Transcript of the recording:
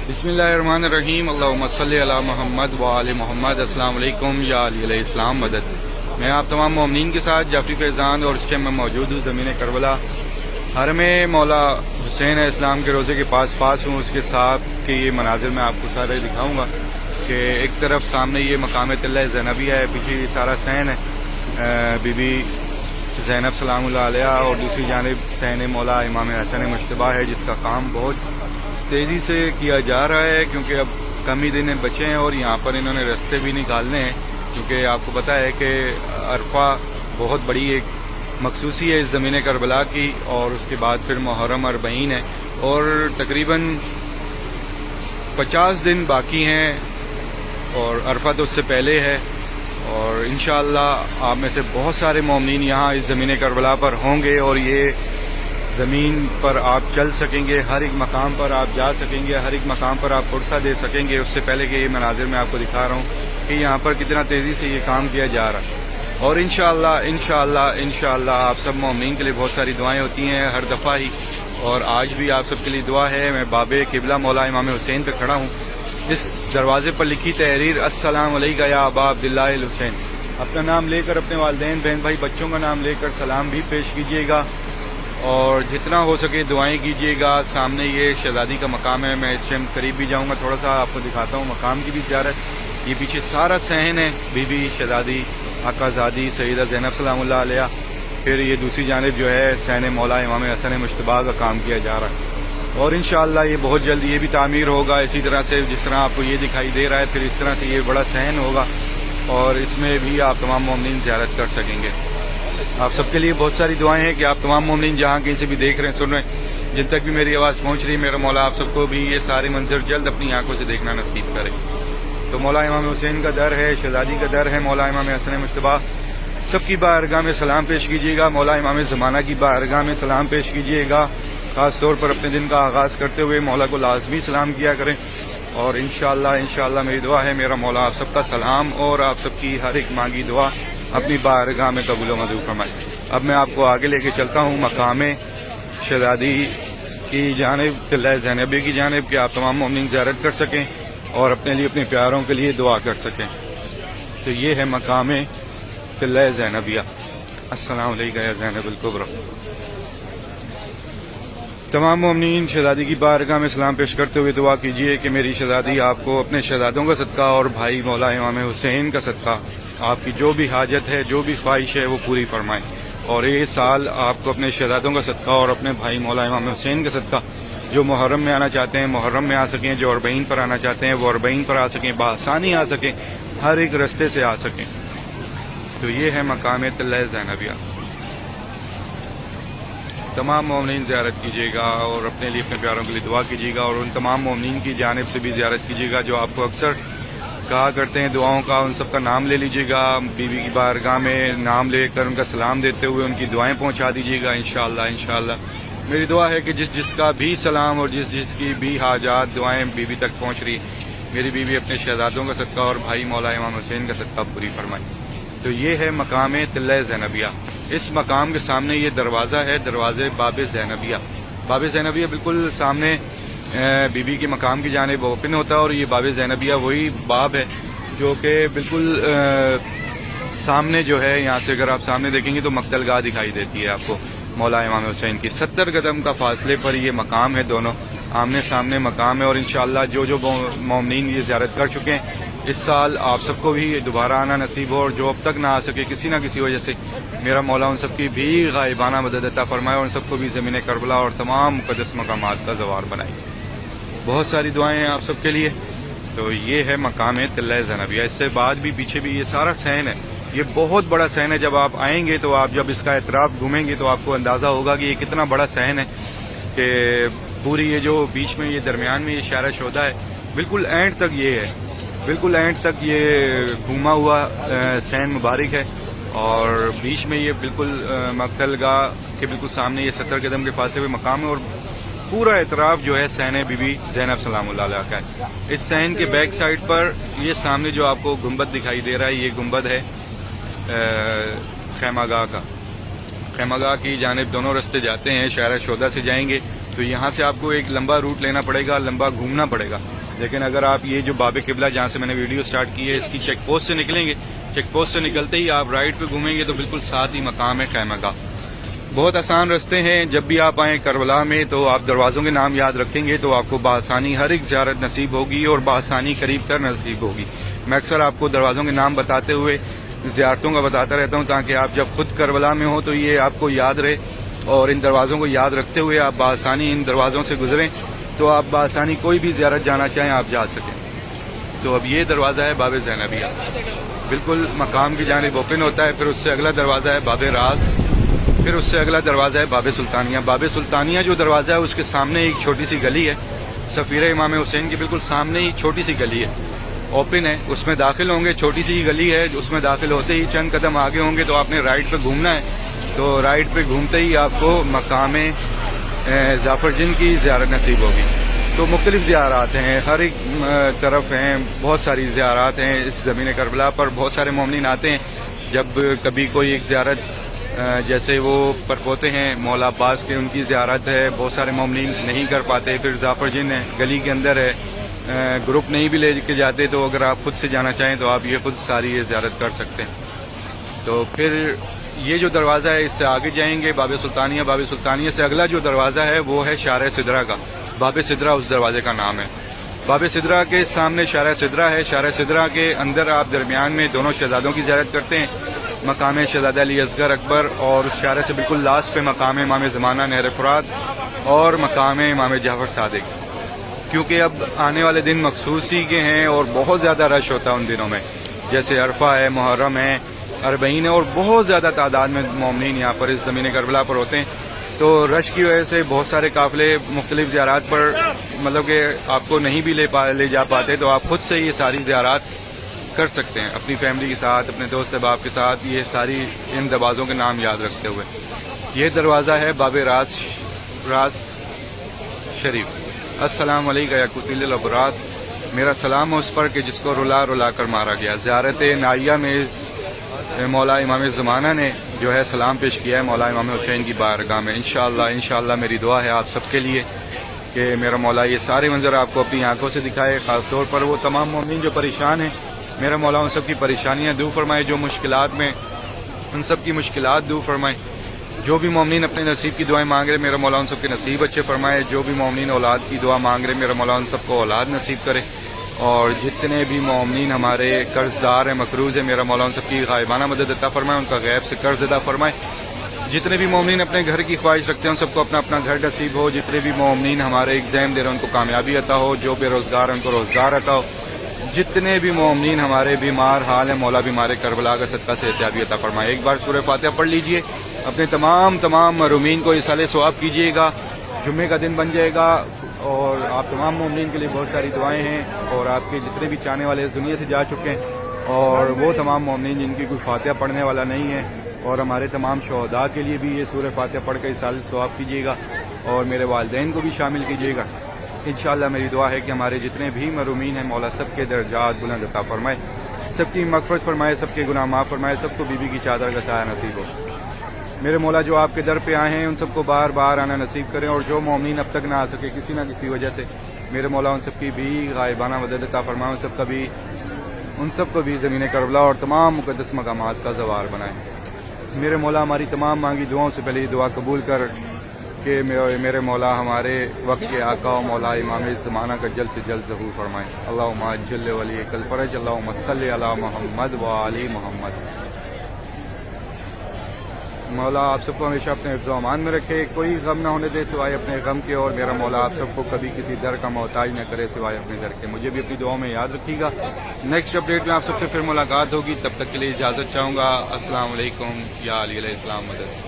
بسم اللہ الرحمن الرحیم، اللہم صلی علی محمد و آل محمد۔ السلام علیکم یا علیہ السلام مدد۔ میں آپ تمام مومنین کے ساتھ جعفری فیضان اور اس ٹائم میں موجود ہوں زمین کربلا، حرم مولا حسین اسلام کے روزے کے پاس ہوں۔ اس کے ساتھ کے یہ مناظر میں آپ کو سارے دکھاؤں گا کہ ایک طرف سامنے یہ مقام طلہ زینبیہ ہے، پیچھے یہ سارا سین ہے بی بی زینب سلام اللہ علیہ، اور دوسری جانب سین مولا امام حسن مشتبہ ہے، جس کا کام بہت تیزی سے کیا جا رہا ہے کیونکہ اب کم ہی دن بچے ہیں اور یہاں پر انہوں نے رستے بھی نکالنے ہیں، کیونکہ آپ کو پتہ ہے کہ عرفہ بہت بڑی ایک مخصوصی ہے اس زمین کربلا کی، اور اس کے بعد پھر محرم 40 ہے اور تقریباً 50 دن باقی ہیں، اور عرفہ تو اس سے پہلے ہے، اور انشاءاللہ آپ میں سے بہت سارے مومنین یہاں اس زمین کربلا پر ہوں گے، اور یہ زمین پر آپ چل سکیں گے، ہر ایک مقام پر آپ جا سکیں گے، ہر ایک مقام پر آپ فرصہ دے سکیں گے۔ اس سے پہلے کہ یہ مناظر میں آپ کو دکھا رہا ہوں کہ یہاں پر کتنا تیزی سے یہ کام کیا جا رہا ہے، اور انشاءاللہ آپ سب مومنین کے لیے بہت ساری دعائیں ہوتی ہیں ہر دفعہ ہی، اور آج بھی آپ سب کے لیے دعا ہے۔ میں باب قبلہ مولا امام حسین پہ کھڑا ہوں، اس دروازے پر لکھی تحریر السلام علیکہ یا ابا عبداللہ الحسین۔ اپنا نام لے کر اپنے والدین، بہن بھائی، بچوں کا نام لے کر سلام بھی پیش کیجیے گا، اور جتنا ہو سکے دعائیں کیجیے گا۔ سامنے یہ شہزادی کا مقام ہے، میں اس ٹائم قریب بھی جاؤں گا، تھوڑا سا آپ کو دکھاتا ہوں مقام کی بھی زیارت۔ یہ پیچھے سارا صحن ہے بی بی شہزادی آقا زادی سیدہ زینب سلام اللہ علیہ، پھر یہ دوسری جانب جو ہے سین مولا امام حسن مشتبہ کا کام کیا جا رہا ہے، اور انشاءاللہ یہ بہت جلد یہ بھی تعمیر ہوگا، اسی طرح سے جس طرح آپ کو یہ دکھائی دے رہا ہے، پھر اس طرح سے یہ بڑا صحن ہوگا، اور اس میں بھی آپ تمام مومنین زیارت کر سکیں گے۔ آپ سب کے لیے بہت ساری دعائیں ہیں کہ آپ تمام مومنین جہاں کہیں سے بھی دیکھ رہے ہیں، سن رہے ہیں، جن تک بھی میری آواز پہنچ رہی ہے، میرا مولا آپ سب کو بھی یہ سارے منظر جلد اپنی آنکھوں سے دیکھنا نصیب کرے۔ تو مولا امام حسین کا در ہے، شہزادی کا در ہے، مولا امام حسن مشتبہ، سب کی بارگاہ میں سلام پیش کیجیے گا، مولا امام زمانہ کی بارگاہ میں سلام پیش کیجیے گا، خاص طور پر اپنے دن کا آغاز کرتے ہوئے مولا کو لازمی سلام کیا کریں، اور انشاءاللہ میری دعا ہے میرا مولا آپ سب کا سلام اور آپ سب کی ہر ایک مانگی دعا اپنی بارگاہ میں قبول و منظور فرمائے۔ اب میں آپ کو آگے لے کے چلتا ہوں مقام شہزادی کی جانب، طلہ زینبیہ کی جانب، کہ آپ تمام مومنین زیارت کر سکیں اور اپنے لیے اپنے پیاروں کے لیے دعا کر سکیں۔ تو یہ ہے مقام طلہ زینبیہ۔ السلام علیکم یا زینب الکبریٰ۔ تمام مومنین شہزادی کی بارگاہ میں سلام پیش کرتے ہوئے دعا کیجیے کہ میری شہزادی آپ کو اپنے شہزادوں کا صدقہ اور بھائی مولا امام حسین کا صدقہ آپ کی جو بھی حاجت ہے، جو بھی خواہش ہے، وہ پوری فرمائیں، اور یہ سال آپ کو اپنے شہزادوں کا صدقہ اور اپنے بھائی مولا امام حسین کا صدقہ، جو محرم میں آنا چاہتے ہیں محرم میں آ سکیں، جو 40 پر آنا چاہتے ہیں وہ 40 پر آ سکیں، بآسانی آ سکیں، ہر ایک رستے سے آ سکیں۔ تو یہ ہے مقام طلہ زینبیہ۔ تمام مومنین زیارت کیجیے گا اور اپنے لیے اپنے پیاروں کے لیے دعا کیجیے گا، اور ان تمام مومنین کی جانب سے بھی زیارت کیجیے گا جو آپ کو اکثر کہا کرتے ہیں دعاؤں کا، ان سب کا نام لے لیجیے گا، بی بی کی بارگاہ میں نام لے کر ان کا سلام دیتے ہوئے ان کی دعائیں پہنچا دیجیے گا۔ انشاءاللہ میری دعا ہے کہ جس کا بھی سلام اور جس کی بھی حاجات دعائیں بی بی تک پہنچ رہی، میری بیوی اپنے شہزادوں کا صدقہ اور بھائی مولا امام حسین کا صدقہ پوری فرمائی۔ تو یہ ہے مقام طلہ زینبیہ۔ اس مقام کے سامنے یہ دروازہ ہے، دروازے باب زینبیہ۔ باب زینبیہ بالکل سامنے بی بی کے مقام کی جانب اوپن ہوتا ہے، اور یہ باب زینبیہ وہی باب ہے جو کہ بالکل سامنے جو ہے، یہاں سے اگر آپ سامنے دیکھیں گے تو مقتل گاہ دکھائی دیتی ہے آپ کو مولا امام حسین کی۔ 70 قدم کا فاصلے پر یہ مقام ہے، دونوں آمنے سامنے مقام ہے، اور انشاءاللہ جو مومنین یہ زیارت کر چکے ہیں اس سال آپ سب کو بھی دوبارہ آنا نصیب ہو، اور جو اب تک نہ آ سکے کسی نہ کسی وجہ سے، میرا مولا ان سب کی بھی غائبانہ مدد عطا فرمائے، اور ان سب کو بھی زمین کربلا اور تمام مقدس مقامات کا زوار بنائے۔ بہت ساری دعائیں ہیں آپ سب کے لیے۔ تو یہ ہے مقام طلہ زینبیہ۔ اس سے بعد بھی پیچھے بھی یہ سارا صحن ہے، یہ بہت بڑا صحن ہے۔ جب آپ آئیں گے تو آپ جب اس کا اطراف گھومیں گے تو آپ کو اندازہ ہوگا کہ یہ کتنا بڑا صحن ہے، کہ پوری یہ جو بیچ میں یہ درمیان میں یہ شارع شہداء ہے، بالکل اینڈ تک یہ ہے، بالکل اینڈ تک یہ گھوما ہوا صحن مبارک ہے، اور بیچ میں یہ بالکل مقتل گاہ کے بالکل سامنے یہ 70 قدم کے فاصلے پہ مقام ہے، اور پورا اطراف جو ہے صحن بی بی زینب سلام اللہ علیہ کا ہے۔ اس صحن کے بیک سائڈ پر یہ سامنے جو آپ کو گنبد دکھائی دے رہا ہے، یہ گنبد ہے خیمہ گاہ کا۔ خیمہ گاہ کی جانب دونوں رستے جاتے ہیں، شارع شہداء سے جائیں گے تو یہاں سے آپ کو ایک لمبا روٹ لینا پڑے گا، لمبا گھومنا پڑے گا، لیکن اگر آپ یہ جو باب قبلہ جہاں سے میں نے ویڈیو سٹارٹ کی ہے اس کی چیک پوسٹ سے نکلیں گے، چیک پوسٹ سے نکلتے ہی آپ رائٹ پہ گھومیں گے تو بالکل ساتھ ہی مقام ہے خیمہ گاہ. بہت آسان رستے ہیں. جب بھی آپ آئیں کربلا میں تو آپ دروازوں کے نام یاد رکھیں گے تو آپ کو بآسانی ہر ایک زیارت نصیب ہوگی اور بآسانی قریب تر نصیب ہوگی. میں اکثر آپ کو دروازوں کے نام بتاتے ہوئے زیارتوں کا بتاتا رہتا ہوں تاکہ آپ جب خود کربلا میں ہوں تو یہ آپ کو یاد رہے، اور ان دروازوں کو یاد رکھتے ہوئے آپ بآسانی ان دروازوں سے گزریں تو آپ بآسانی کوئی بھی زیارت جانا چاہیں آپ جا سکیں. تو اب یہ دروازہ ہے باب زینبیہ، بالکل مقام کی جانب اوپن ہوتا ہے. پھر اس سے اگلا دروازہ ہے باب راز، پھر اس سے اگلا دروازہ ہے باب سلطانیہ. باب سلطانیہ جو دروازہ ہے اس کے سامنے ایک چھوٹی سی گلی ہے، سفیر امام حسین کے بالکل سامنے ہی چھوٹی سی گلی ہے، اوپن ہے. اس میں داخل ہوں گے، چھوٹی سی گلی ہے، اس میں داخل ہوتے ہی چند قدم آگے ہوں گے تو آپ نے رائٹ پہ گھومنا ہے. تو رائٹ پہ گھومتے ہی آپ کو مقام ظافر جن کی زیارت نصیب ہوگی. تو مختلف زیارات ہیں، ہر ایک طرف ہیں، بہت ساری زیارات ہیں اس زمین کربلا پر. بہت سارے مومنین آتے ہیں جب کبھی کوئی ایک زیارت جیسے وہ پرپوتے ہیں مولا عباس کے، ان کی زیارت ہے، بہت سارے مومنین نہیں کر پاتے. پھر ظافر جن ہے، گلی کے اندر ہے، گروپ نہیں بھی لے کے جاتے تو اگر آپ خود سے جانا چاہیں تو آپ یہ خود ساری یہ زیارت کر سکتے ہیں. تو پھر یہ جو دروازہ ہے اس سے آگے جائیں گے باب سلطانیہ. باب سلطانیہ سے اگلا جو دروازہ ہے وہ ہے شارع سدرہ کا. باب سدرہ اس دروازے کا نام ہے. باب سدرہ کے سامنے شارع سدرہ ہے. شارع سدرہ کے اندر آپ درمیان میں دونوں شہزادوں کی زیارت کرتے ہیں، مقام شہزادہ علی اصغر اکبر، اور اس شارع سے بالکل لاسٹ پہ مقام امام زمانہ نہر فرات اور مقام امام جعفر صادق. کیونکہ اب آنے والے دن مخصوص ہی کے ہیں اور بہت زیادہ رش ہوتا ہے ان دنوں میں، جیسے عرفہ ہے، محرم ہے، اربعین ہے، اور بہت زیادہ تعداد میں مومنین یہاں پر اس زمین کربلا پر ہوتے ہیں. تو رش کی وجہ سے بہت سارے قافلے مختلف زیارات پر مطلب کہ آپ کو نہیں بھی لے جا پاتے، تو آپ خود سے یہ ساری زیارات کر سکتے ہیں اپنی فیملی کے ساتھ، اپنے دوست احباب کے ساتھ، یہ ساری ان دروازوں کے نام یاد رکھتے ہوئے. یہ دروازہ ہے باب راز شریف. السلام علیکم یا قتیل الابرار، میرا سلام ہے اس پر کہ جس کو رلا رلا کر مارا گیا. زیارت نائیہ میں اس مولا امام زمانہ نے جو ہے سلام پیش کیا ہے مولا امام حسین کی بارگاہ میں. انشاءاللہ میری دعا ہے آپ سب کے لیے کہ میرا مولا یہ سارے منظر آپ کو اپنی آنکھوں سے دکھائے. خاص طور پر وہ تمام مومنین جو پریشان ہیں، میرا مولا ان سب کی پریشانیاں دور فرمائے، جو مشکلات میں ان سب کی مشکلات دور فرمائے. جو بھی مومنین اپنے نصیب کی دعائیں مانگ رہے میرا مولا ان سب کے نصیب اچھے فرمائے. جو بھی مومنین اولاد کی دعا مانگ رہے میرا مولا ان سب کو اولاد نصیب کرے. اور جتنے بھی مومنین ہمارے قرض دار ہیں، مقروض ہیں، میرا مولا ان سب کی غائبانہ مدد عطا فرمائے، ان کا غیب سے قرض ادا فرمائے. جتنے بھی مومنین اپنے گھر کی خواہش رکھتے ہیں ان سب کو اپنا اپنا گھر نصیب ہو. جتنے بھی مومنین ہمارے ایگزام دے رہے ہیں ان کو کامیابی عطا ہو. جو بے روزگار ہیں ان کو روزگار عطا ہو. جتنے بھی مومنین ہمارے بیمار حال ہیں مولا بیمار کربلا کا صدقہ سے احتیابی عطا فرمائے. ایک بار سورہ فاتحہ پڑھ لیجئے، اپنے تمام محرومین کو ایصال ثواب کیجیے گا. جمعے کا دن بن جائے گا اور آپ تمام مومنین کے لیے بہت ساری دعائیں ہیں، اور آپ کے جتنے بھی چاہنے والے اس دنیا سے جا چکے ہیں، اور وہ تمام مومنین جن کی کوئی فاتحہ پڑھنے والا نہیں ہے، اور ہمارے تمام شہداء کے لیے بھی یہ سورہ فاتحہ پڑھ کے ایصال ثواب کیجیے گا، اور میرے والدین کو بھی شامل کیجیے گا. انشاءاللہ میری دعا ہے کہ ہمارے جتنے بھی محرومین ہیں مولا سب کے درجات بلند عطا فرمائے، سب کی مغفرت فرمائے، سب کے گناہ معاف فرمائے، سب کو بی بی کی چادر کا سایہ نصیب ہو. میرے مولا جو آپ کے در پہ آئے ہیں ان سب کو بار بار آنا نصیب کریں، اور جو مومنین اب تک نہ آ سکے کسی نہ کسی وجہ سے میرے مولا ان سب کی بھی غائبانہ مدد عطا فرمائے. ان سب کو بھی زمین کربلا اور تمام مقدس مقامات کا زوار بنائیں. میرے مولا ہماری تمام مانگی دعاؤں سے پہلے یہ دعا قبول کر کہ میرے مولا ہمارے وقت کے آقا و مولا امام زمانہ کا جلد سے جلد ظہور فرمائیں. اللہم عجل ولیک الفرج، اللہم صلی علی محمد و آل محمد. مولا آپ سب کو ہمیشہ اپنے حفظ و امان میں رکھے، کوئی غم نہ ہونے دے سوائے اپنے غم کے، اور میرا مولا آپ سب کو کبھی کسی در کا محتاج نہ کرے سوائے اپنے در کے. مجھے بھی اپنی دعاؤں میں یاد رکھیے گا. نیکسٹ اپڈیٹ میں آپ سب سے پھر ملاقات ہوگی، تب تک کے لیے اجازت چاہوں گا. السلام علیکم. یا علی علیہ السلام مدد.